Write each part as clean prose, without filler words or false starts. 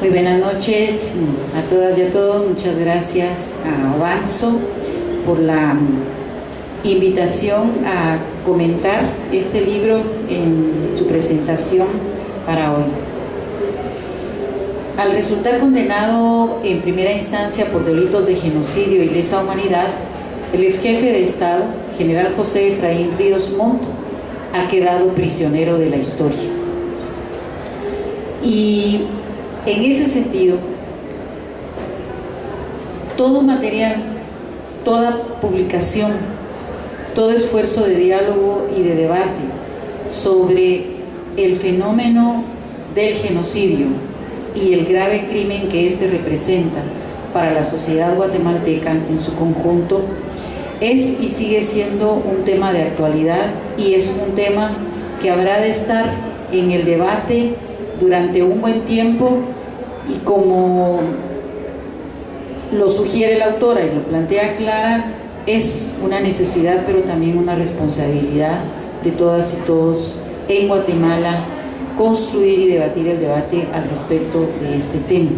Muy buenas noches a todas y a todos. Muchas gracias a Avanzo por la invitación a comentar este libro en su presentación para hoy. Al resultar condenado en primera instancia por delitos de genocidio y lesa humanidad, el ex jefe de Estado, general José Efraín Ríos Montt, ha quedado prisionero de la historia. Y en ese sentido, todo material, toda publicación, todo esfuerzo de diálogo y de debate sobre el fenómeno del genocidio y el grave crimen que éste representa para la sociedad guatemalteca en su conjunto, es y sigue siendo un tema de actualidad, y es un tema que habrá de estar en el debate durante un buen tiempo, y como lo sugiere la autora y lo plantea Clara, es una necesidad pero también una responsabilidad de todas y todos en Guatemala construir y debatir el debate al respecto de este tema.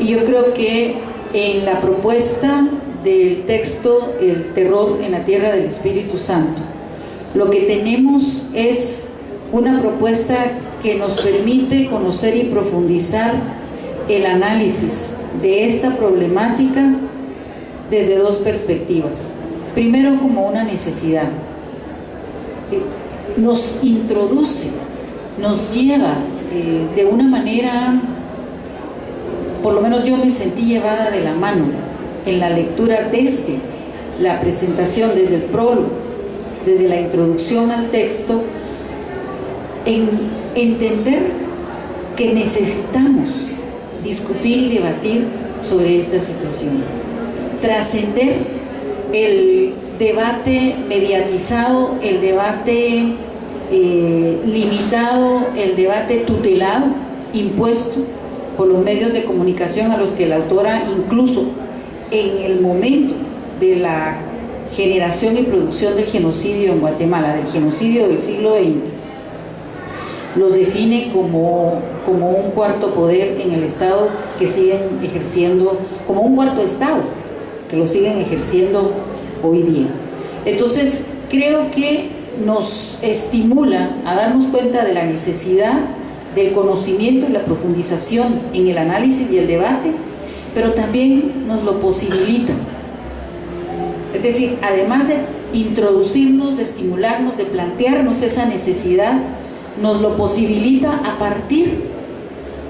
Y yo creo que en la propuesta del texto El terror en la tierra del Espíritu Santo, lo que tenemos es una propuesta que nos permite conocer y profundizar el análisis de esta problemática desde dos perspectivas. Primero, como una necesidad. Nos introduce, nos lleva de una manera, por lo menos yo me sentí llevada de la mano en la lectura desde la presentación, desde el prólogo, desde la introducción al texto, en entender que necesitamos discutir y debatir sobre esta situación, trascender el debate mediatizado, el debate limitado, el debate tutelado, impuesto por los medios de comunicación, a los que la autora, incluso en el momento de la generación y producción del genocidio en Guatemala, del genocidio del siglo XX, los define como un cuarto poder en el Estado que siguen ejerciendo, como un cuarto Estado que lo siguen ejerciendo hoy día. Entonces, creo que nos estimula a darnos cuenta de la necesidad del conocimiento y la profundización en el análisis y el debate, pero también nos lo posibilita. Es decir, además de introducirnos, de estimularnos, de plantearnos esa necesidad, nos lo posibilita a partir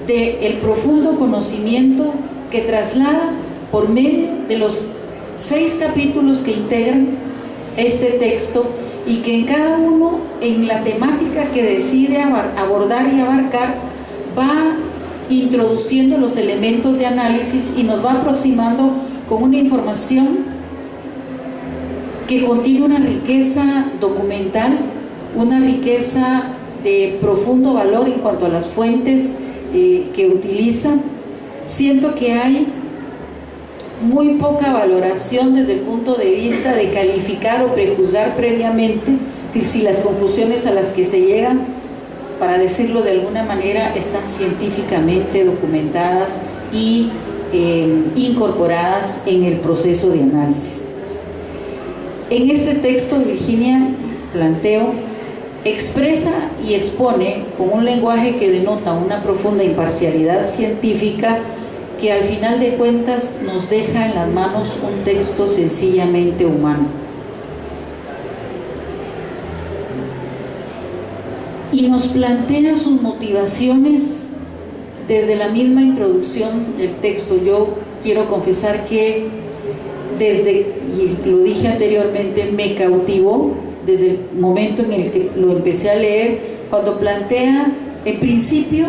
del profundo conocimiento que traslada por medio de los 6 capítulos que integran este texto, y que en cada uno, en la temática que decide abordar y abarcar, va introduciendo los elementos de análisis y nos va aproximando con una información que contiene una riqueza documental, una riqueza de profundo valor en cuanto a las fuentes que utiliza. Siento que hay muy poca valoración desde el punto de vista de calificar o prejuzgar previamente si las conclusiones a las que se llegan, para decirlo de alguna manera, están científicamente documentadas y incorporadas en el proceso de análisis. En este texto, Virginia, planteo, expresa y expone con un lenguaje que denota una profunda imparcialidad científica, que al final de cuentas nos deja en las manos un texto sencillamente humano. Y nos plantea sus motivaciones desde la misma introducción del texto. Yo quiero confesar que y lo dije anteriormente, me cautivó desde el momento en el que lo empecé a leer, cuando plantea en principio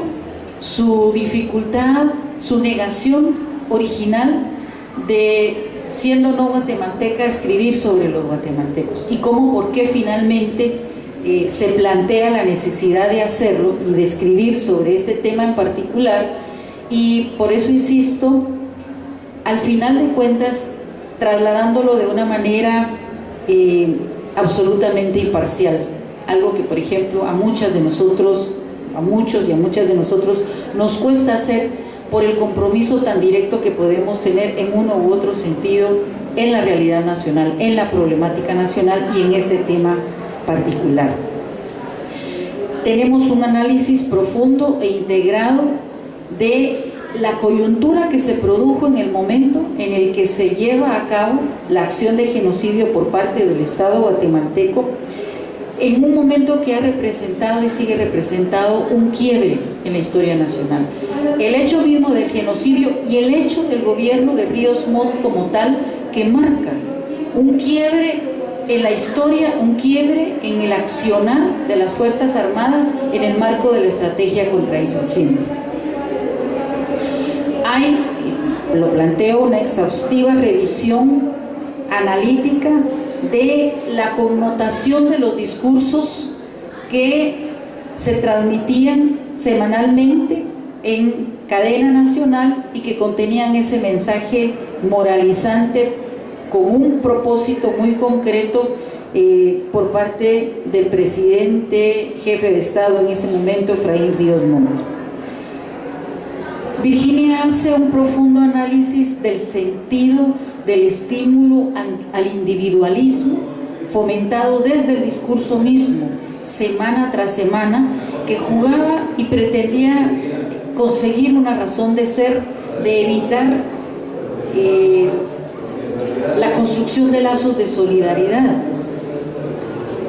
su dificultad, su negación original de, siendo no guatemalteca, escribir sobre los guatemaltecos, y cómo, por qué finalmente se plantea la necesidad de hacerlo y de escribir sobre este tema en particular. Y por eso insisto, al final de cuentas, trasladándolo de una manera absolutamente imparcial, algo que, por ejemplo, a muchas de nosotros a muchos y a muchas de nosotros nos cuesta hacer por el compromiso tan directo que podemos tener en uno u otro sentido en la realidad nacional, en la problemática nacional y en este tema particular. Tenemos un análisis profundo e integrado de la coyuntura que se produjo en el momento en el que se lleva a cabo la acción de genocidio por parte del Estado guatemalteco, en un momento que ha representado y sigue representado un quiebre en la historia nacional. El hecho mismo del genocidio y el hecho del gobierno de Ríos Montt como tal, que marca un quiebre en la historia, un quiebre en el accionar de las Fuerzas Armadas en el marco de la estrategia contrainsurgente. Hay, lo planteo, una exhaustiva revisión analítica de la connotación de los discursos que se transmitían semanalmente en cadena nacional y que contenían ese mensaje moralizante con un propósito muy concreto por parte del presidente jefe de Estado en ese momento, Efraín Ríos Montt. Virginia hace un profundo análisis del sentido del estímulo al individualismo fomentado desde el discurso mismo, semana tras semana, que jugaba y pretendía conseguir una razón de ser, de evitar la construcción de lazos de solidaridad.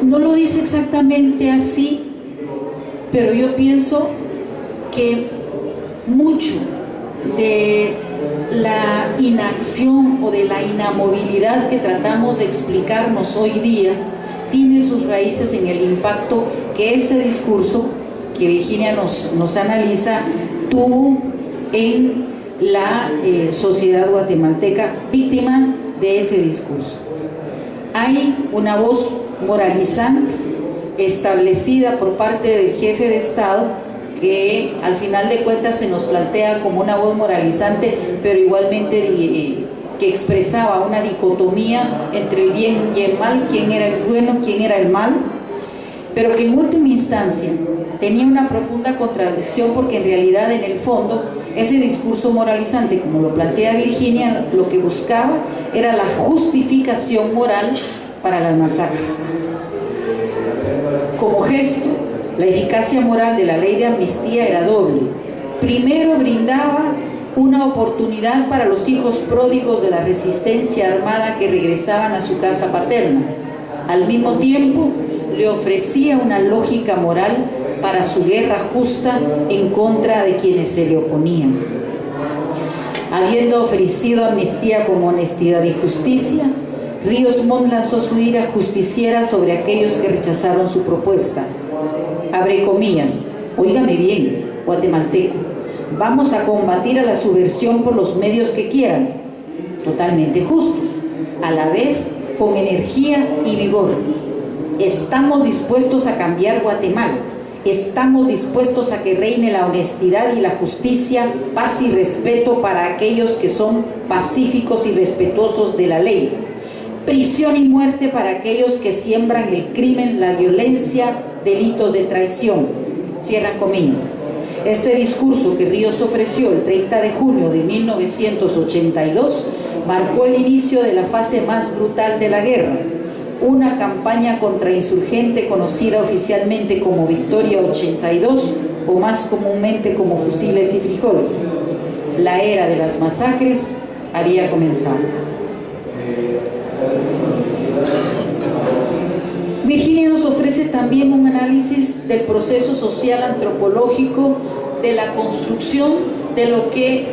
No lo dice exactamente así, pero yo pienso que mucho de la inacción o de la inamovilidad que tratamos de explicarnos hoy día tiene sus raíces en el impacto que ese discurso que Virginia nos analiza tuvo en la sociedad guatemalteca víctima de ese discurso. Hay una voz moralizante establecida por parte del jefe de Estado que al final de cuentas se nos plantea como una voz moralizante, pero igualmente que expresaba una dicotomía entre el bien y el mal, quién era el bueno, quién era el mal, pero que en última instancia tenía una profunda contradicción, porque en realidad en el fondo ese discurso moralizante, como lo plantea Virginia, lo que buscaba era la justificación moral para las masacres. Como gesto, la eficacia moral de la ley de amnistía era doble. Primero, brindaba una oportunidad para los hijos pródigos de la resistencia armada que regresaban a su casa paterna. Al mismo tiempo, le ofrecía una lógica moral para su guerra justa en contra de quienes se le oponían. Habiendo ofrecido amnistía como honestidad y justicia, Ríos Montt lanzó su ira justiciera sobre aquellos que rechazaron su propuesta. Abre comillas: óigame bien, guatemalteco, vamos a combatir a la subversión por los medios que quieran, totalmente justos, a la vez con energía y vigor. Estamos dispuestos a cambiar Guatemala, estamos dispuestos a que reine la honestidad y la justicia, paz y respeto para aquellos que son pacíficos y respetuosos de la ley. Prisión y muerte para aquellos que siembran el crimen, la violencia, delitos de traición. Cierran comillas. Este discurso que Ríos ofreció el 30 de junio de 1982 marcó el inicio de la fase más brutal de la guerra, una campaña contrainsurgente conocida oficialmente como Victoria 82 o más comúnmente como Fusiles y Frijoles. La era de las masacres había comenzado. Virginia nos ofrece también un análisis del proceso social antropológico de la construcción de lo que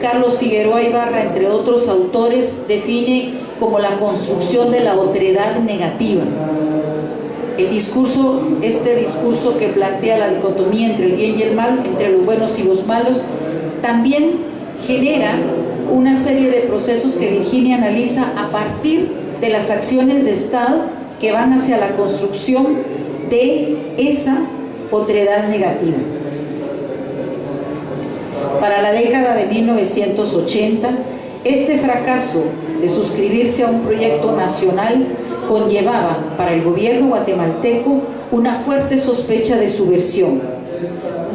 Carlos Figueroa Ibarra, entre otros autores, define como la construcción de la otredad negativa. El discurso, este discurso que plantea la dicotomía entre el bien y el mal, entre los buenos y los malos, también genera una serie de procesos que Virginia analiza a partir de las acciones de Estado que van hacia la construcción de esa otredad negativa. Para la década de 1980, este fracaso de suscribirse a un proyecto nacional conllevaba para el gobierno guatemalteco una fuerte sospecha de subversión.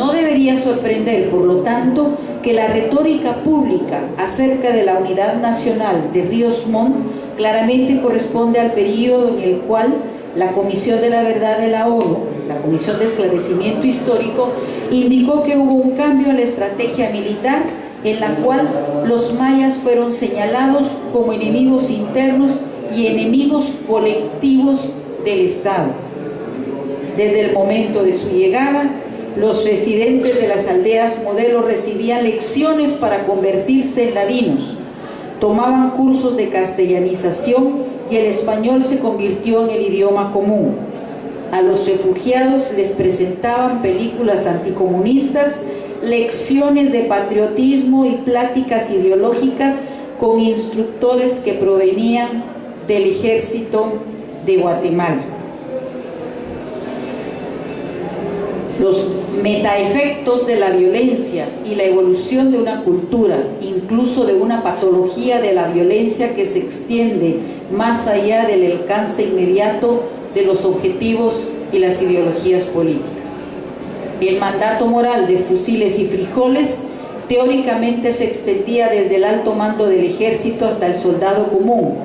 No debería sorprender, por lo tanto, que la retórica pública acerca de la unidad nacional de Ríos Montt claramente corresponde al periodo en el cual la Comisión de la Verdad de la ONU, la Comisión de Esclarecimiento Histórico, indicó que hubo un cambio en la estrategia militar en la cual los mayas fueron señalados como enemigos internos y enemigos colectivos del Estado. Desde el momento de su llegada, los residentes de las aldeas modelo recibían lecciones para convertirse en ladinos, tomaban cursos de castellanización y el español se convirtió en el idioma común. A los refugiados les presentaban películas anticomunistas, lecciones de patriotismo y pláticas ideológicas con instructores que provenían del ejército de Guatemala. Los metaefectos de la violencia y la evolución de una cultura, incluso de una patología de la violencia que se extiende más allá del alcance inmediato de los objetivos y las ideologías políticas. El mandato moral de fusiles y frijoles teóricamente se extendía desde el alto mando del ejército hasta el soldado común.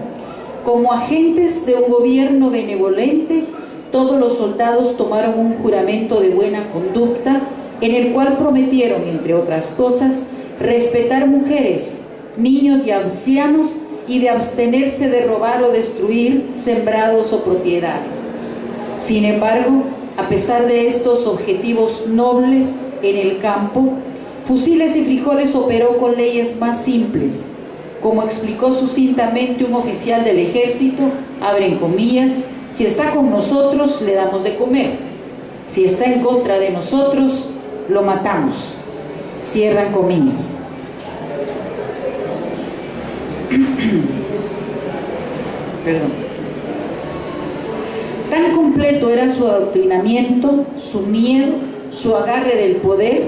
Como agentes de un gobierno benevolente, todos los soldados tomaron un juramento de buena conducta en el cual prometieron, entre otras cosas, respetar mujeres, niños y ancianos y de abstenerse de robar o destruir sembrados o propiedades. Sin embargo, a pesar de estos objetivos nobles en el campo, Fusiles y Frijoles operó con leyes más simples. Como explicó sucintamente un oficial del ejército, abren comillas, si está con nosotros, le damos de comer. Si está en contra de nosotros, lo matamos. Cierran comillas. Perdón. Tan completo era su adoctrinamiento, su miedo, su agarre del poder,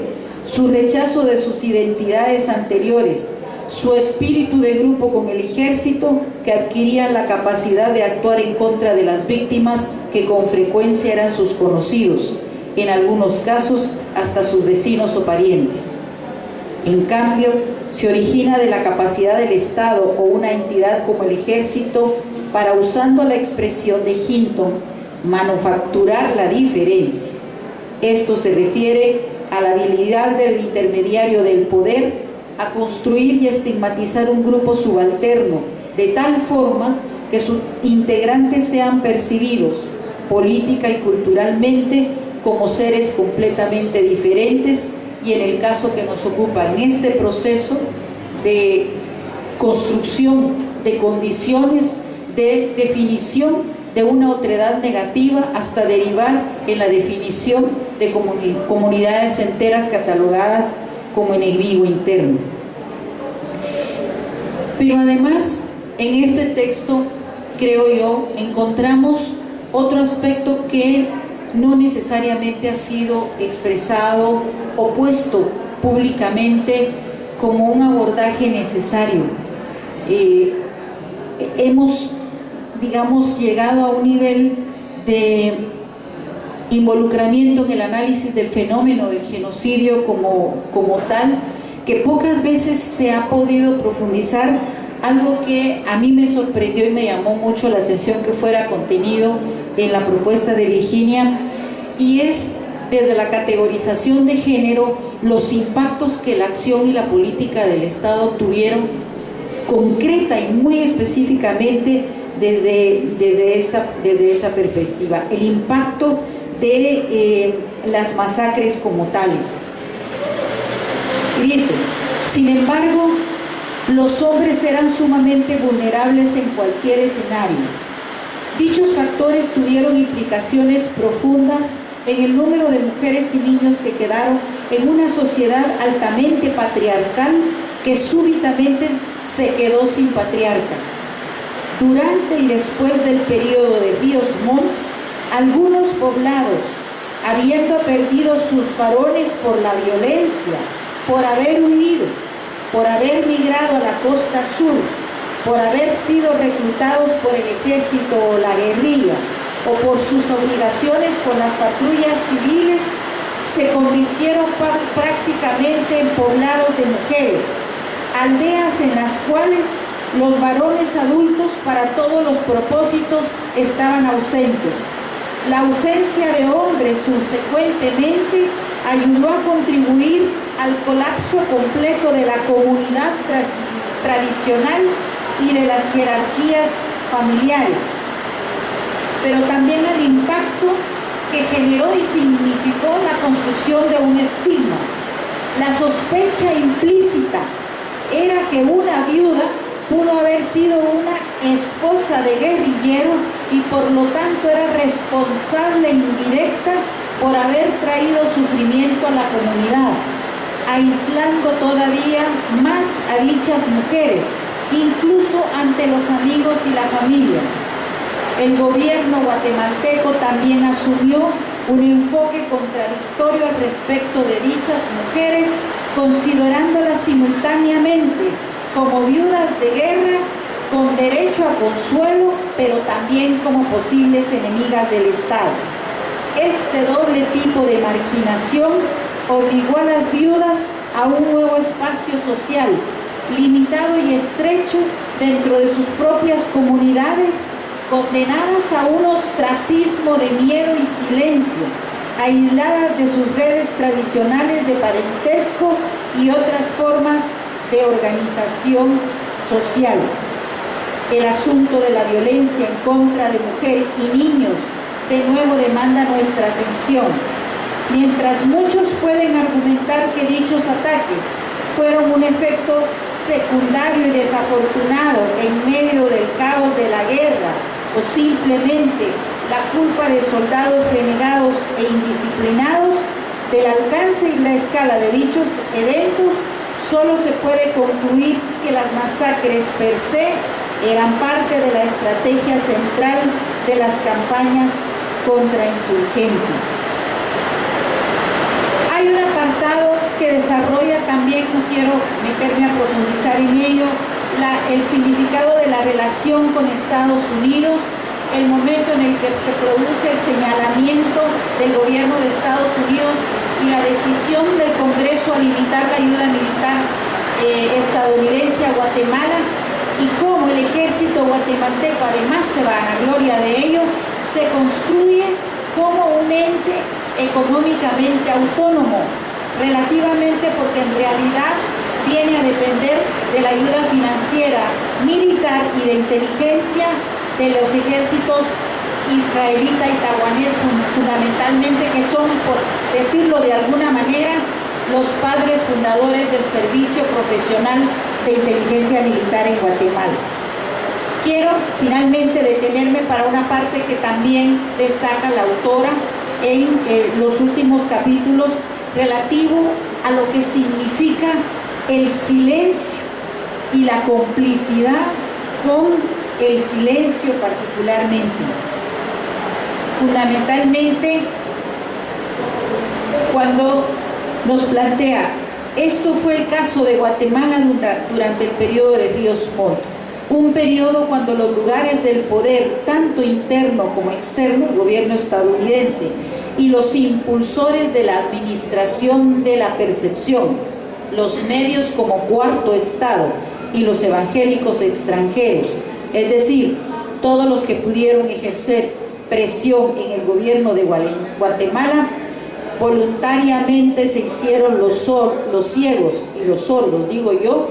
su rechazo de sus identidades anteriores, su espíritu de grupo con el ejército, que adquirían la capacidad de actuar en contra de las víctimas que con frecuencia eran sus conocidos, en algunos casos hasta sus vecinos o parientes. En cambio, se origina de la capacidad del Estado o una entidad como el ejército para, usando la expresión de Hinton, manufacturar la diferencia. Esto se refiere a la habilidad del intermediario del poder a construir y estigmatizar un grupo subalterno de tal forma que sus integrantes sean percibidos política y culturalmente como seres completamente diferentes, y en el caso que nos ocupa en este proceso de construcción de condiciones de definición de una otredad negativa hasta derivar en la definición de comunidades enteras catalogadas como enemigo interno. Pero además, en este texto, creo yo, encontramos otro aspecto que no necesariamente ha sido expresado o puesto públicamente como un abordaje necesario. Hemos, digamos, llegado a un nivel de involucramiento en el análisis del fenómeno del genocidio como tal, que pocas veces se ha podido profundizar, algo que a mí me sorprendió y me llamó mucho la atención que fuera contenido en la propuesta de Virginia, y es desde la categorización de género los impactos que la acción y la política del Estado tuvieron concreta y muy específicamente desde esa perspectiva, el impacto de las masacres como tales. Y dice, sin embargo, los hombres eran sumamente vulnerables en cualquier escenario. Dichos factores tuvieron implicaciones profundas en el número de mujeres y niños que quedaron en una sociedad altamente patriarcal que súbitamente se quedó sin patriarcas. Durante y después del periodo de Ríos Montt, algunos poblados, habiendo perdido sus varones por la violencia, por haber huido, por haber migrado a la costa sur, por haber sido reclutados por el ejército o la guerrilla, o por sus obligaciones con las patrullas civiles, se convirtieron prácticamente en poblados de mujeres, aldeas en las cuales los varones adultos para todos los propósitos estaban ausentes. La ausencia de hombres subsecuentemente ayudó a contribuir al colapso completo de la comunidad tradicional y de las jerarquías familiares, pero también al impacto que generó y significó la construcción de un estigma. La sospecha implícita era que una viuda pudo haber sido una esposa de guerrillero y por lo tanto era responsable indirecta por haber traído sufrimiento a la comunidad, aislando todavía más a dichas mujeres, incluso ante los amigos y la familia. El gobierno guatemalteco también asumió un enfoque contradictorio al respecto de dichas mujeres, considerándolas simultáneamente como viudas de guerra con derecho a consuelo, pero también como posibles enemigas del Estado. Este doble tipo de marginación obligó a las viudas a un nuevo espacio social, limitado y estrecho dentro de sus propias comunidades, condenadas a un ostracismo de miedo y silencio, aisladas de sus redes tradicionales de parentesco y otras formas de organización social. El asunto de la violencia en contra de mujeres y niños de nuevo demanda nuestra atención. Mientras muchos pueden argumentar que dichos ataques fueron un efecto secundario y desafortunado en medio del caos de la guerra, o simplemente la culpa de soldados renegados e indisciplinados, del alcance y la escala de dichos eventos, solo se puede concluir que las masacres per se eran parte de la estrategia central de las campañas contra insurgentes. Hay un apartado que desarrolla también, no quiero meterme a profundizar en ello, el significado de la relación con Estados Unidos, el momento en el que se produce el señalamiento del gobierno de Estados Unidos y la decisión del Congreso a limitar la ayuda militar estadounidense a Guatemala, y cómo el ejército guatemalteco, además se va a la gloria de ello, se construye como un ente económicamente autónomo, relativamente, porque en realidad viene a depender de la ayuda financiera, militar y de inteligencia de los ejércitos israelita y taiwanés, fundamentalmente, que son, por decirlo de alguna manera, los padres fundadores del servicio profesional de inteligencia militar en Guatemala. Quiero finalmente detenerme para una parte que también destaca la autora en los últimos capítulos, relativo a lo que significa el silencio y la complicidad con el silencio particularmente. Fundamentalmente, cuando nos plantea, esto fue el caso de Guatemala durante el periodo de Ríos Montt, un periodo cuando los lugares del poder, tanto interno como externo, el gobierno estadounidense, y los impulsores de la administración de la percepción, los medios como Cuarto Estado y los evangélicos extranjeros, es decir, todos los que pudieron ejercer presión en el gobierno de Guatemala, voluntariamente se hicieron los ciegos y los sordos, digo yo,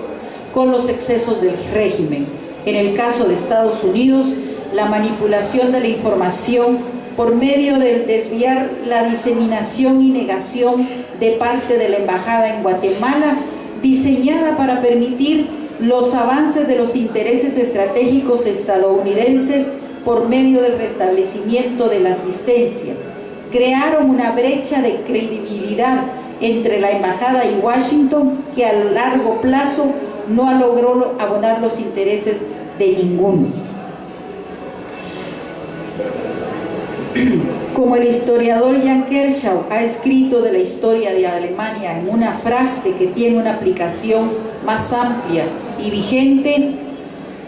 con los excesos del régimen. En el caso de Estados Unidos, la manipulación de la información por medio de desviar la diseminación y negación de parte de la embajada en Guatemala, diseñada para permitir los avances de los intereses estratégicos estadounidenses por medio del restablecimiento de la asistencia. Crearon una brecha de credibilidad entre la embajada y Washington que a largo plazo no logró abonar los intereses de ninguno. Como el historiador Jan Kershaw ha escrito de la historia de Alemania en una frase que tiene una aplicación más amplia y vigente,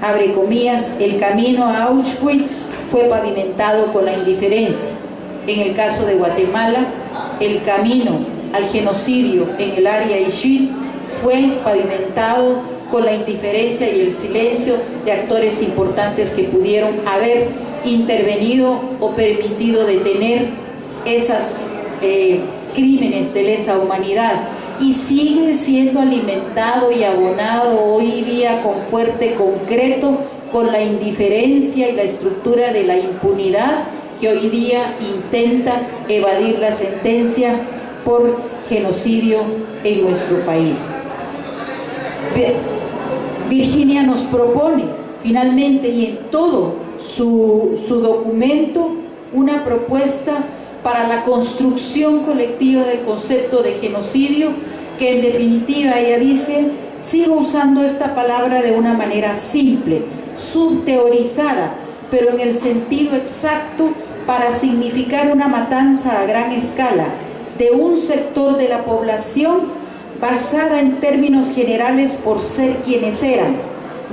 abre comillas, el camino a Auschwitz fue pavimentado con la indiferencia. En el caso de Guatemala, el camino al genocidio en el área Ixil fue pavimentado con la indiferencia y el silencio de actores importantes que pudieron haber intervenido o permitido detener esas crímenes de lesa humanidad, y sigue siendo alimentado y abonado hoy día con fuerte concreto con la indiferencia y la estructura de la impunidad que hoy día intenta evadir la sentencia por genocidio en nuestro país. Virginia nos propone finalmente y en todo su documento una propuesta para la construcción colectiva del concepto de genocidio, que en definitiva ella dice: sigo usando esta palabra de una manera simple, subteorizada, pero en el sentido exacto, para significar una matanza a gran escala de un sector de la población basada en términos generales por ser quienes eran,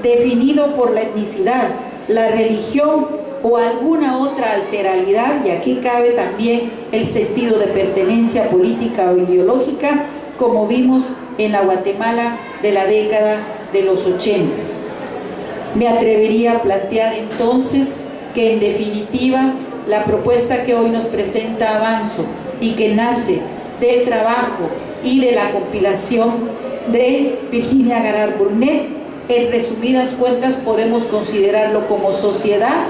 definido por la etnicidad, la religión o alguna otra alteralidad, y aquí cabe también el sentido de pertenencia política o ideológica, como vimos en la Guatemala de la década de los 80. Me atrevería a plantear entonces que en definitiva la propuesta que hoy nos presenta Avanzo y que nace del trabajo y de la compilación de Virginia Garard-Burnett, en resumidas cuentas podemos considerarlo como sociedad,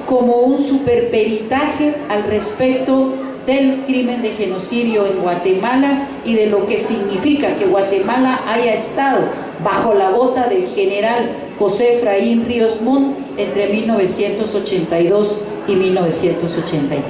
como un superperitaje al respecto del crimen de genocidio en Guatemala y de lo que significa que Guatemala haya estado bajo la bota del general José Efraín Ríos Montt entre 1982 y 1983.